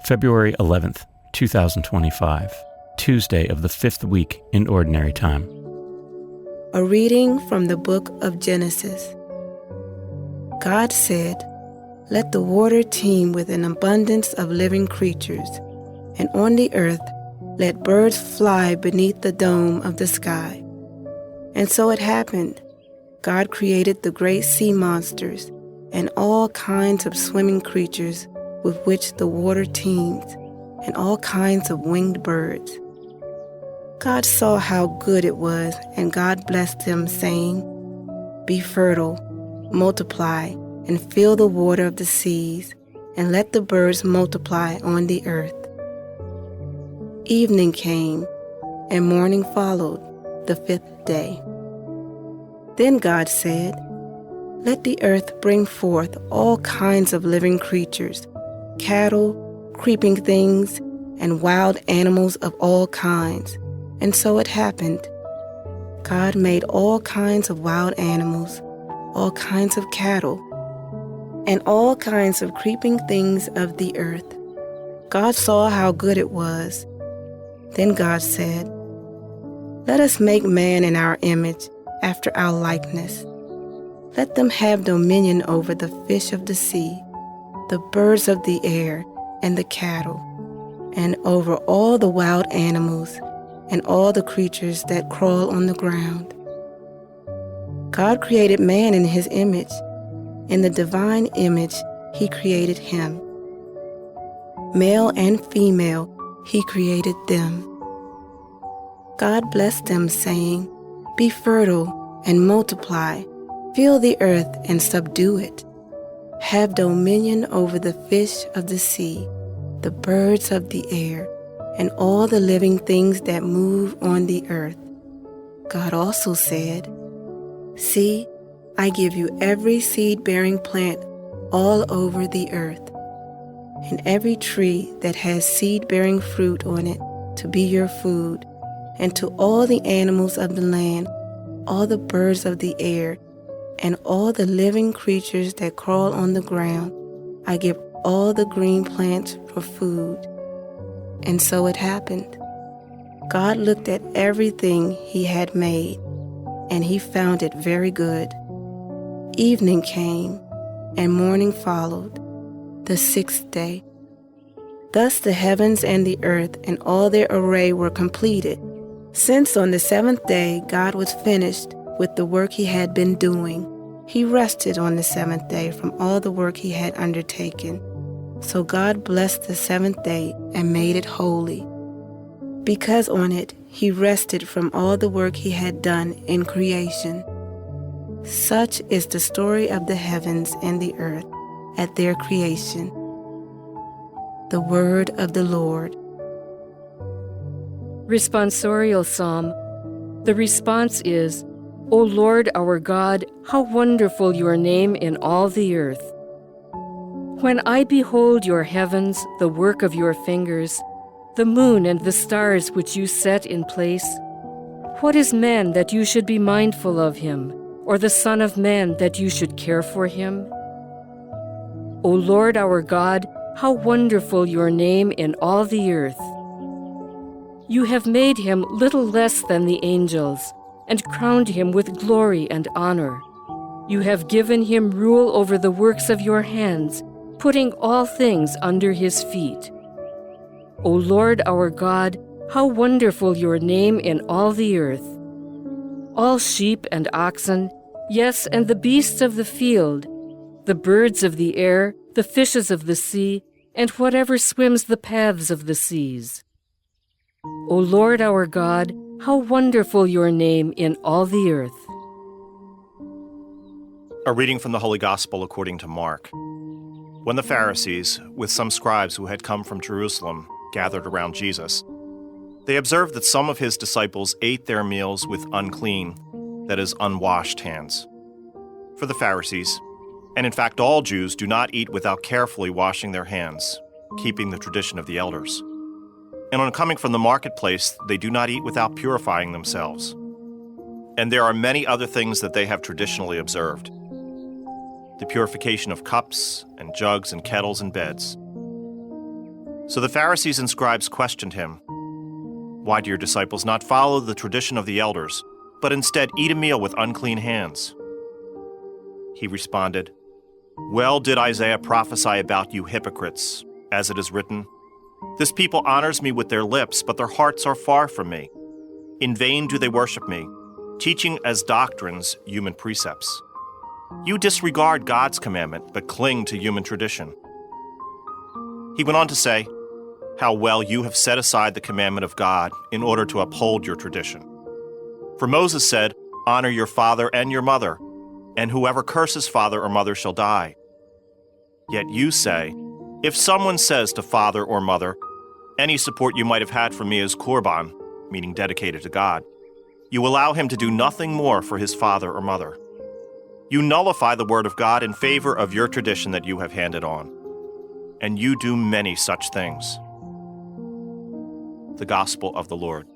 February 11th, 2025, Tuesday of the 5th week in Ordinary Time. A reading from the book of Genesis. God said, "Let the water teem with an abundance of living creatures, and on the earth let birds fly beneath the dome of the sky." And so it happened. God created the great sea monsters and all kinds of swimming creatures with which the water teems, and all kinds of winged birds. God saw how good it was, and God blessed them, saying, "Be fertile, multiply, and fill the water of the seas, and let the birds multiply on the earth." Evening came, and morning followed, the 5th day. Then God said, "Let the earth bring forth all kinds of living creatures, cattle, creeping things, and wild animals of all kinds." And so it happened. God made all kinds of wild animals, all kinds of cattle, and all kinds of creeping things of the earth. God saw how good it was. Then God said, "Let us make man in our image, after our likeness. Let them have dominion over the fish of the sea, the birds of the air, and the cattle, and over all the wild animals, and all the creatures that crawl on the ground." God created man in his image. In the divine image he created him. Male and female he created them. God blessed them, saying, "Be fertile and multiply, fill the earth and subdue it. Have dominion over the fish of the sea, the birds of the air, and all the living things that move on the earth." God also said, "See, I give you every seed-bearing plant all over the earth, and every tree that has seed-bearing fruit on it to be your food, and to all the animals of the land, all the birds of the air, and all the living creatures that crawl on the ground, I give all the green plants for food." And so it happened. God looked at everything he had made, and he found it very good. Evening came, and morning followed, the 6th day. Thus the heavens and the earth and all their array were completed. Since on the 7th day God was finished with the work he had been doing, he rested on the 7th day from all the work he had undertaken. So God blessed the 7th day and made it holy, because on it he rested from all the work he had done in creation. Such is the story of the heavens and the earth at their creation. The word of the Lord. Responsorial Psalm. The response is, "O Lord our God, how wonderful your name in all the earth. When I behold your heavens, the work of your fingers, the moon and the stars which you set in place, what is man that you should be mindful of him, or the Son of Man that you should care for him? O Lord our God, how wonderful your name in all the earth. You have made him little less than the angels, and crowned him with glory and honor. You have given him rule over the works of your hands, putting all things under his feet. O Lord our God, how wonderful your name in all the earth. All sheep and oxen, yes, and the beasts of the field, the birds of the air, the fishes of the sea, and whatever swims the paths of the seas. O Lord our God, how wonderful your name in all the earth." A reading from the Holy Gospel according to Mark. When the Pharisees, with some scribes who had come from Jerusalem, gathered around Jesus, they observed that some of his disciples ate their meals with unclean, that is, unwashed hands. For the Pharisees, and in fact all Jews, do not eat without carefully washing their hands, keeping the tradition of the elders. And on coming from the marketplace, they do not eat without purifying themselves. And there are many other things that they have traditionally observed. The purification of cups and jugs and kettles and beds. So the Pharisees and scribes questioned him, "Why do your disciples not follow the tradition of the elders, but instead eat a meal with unclean hands?" He responded, "Well did Isaiah prophesy about you hypocrites, as it is written, 'This people honors me with their lips, but their hearts are far from me. In vain do they worship me, teaching as doctrines human precepts.' You disregard God's commandment, but cling to human tradition." He went on to say, "How well you have set aside the commandment of God in order to uphold your tradition. For Moses said, 'Honor your father and your mother,' and whoever curses father or mother shall die. Yet you say, 'If someone says to father or mother, any support you might have had from me is korban,' meaning dedicated to God, you allow him to do nothing more for his father or mother. You nullify the word of God in favor of your tradition that you have handed on. And you do many such things." The Gospel of the Lord.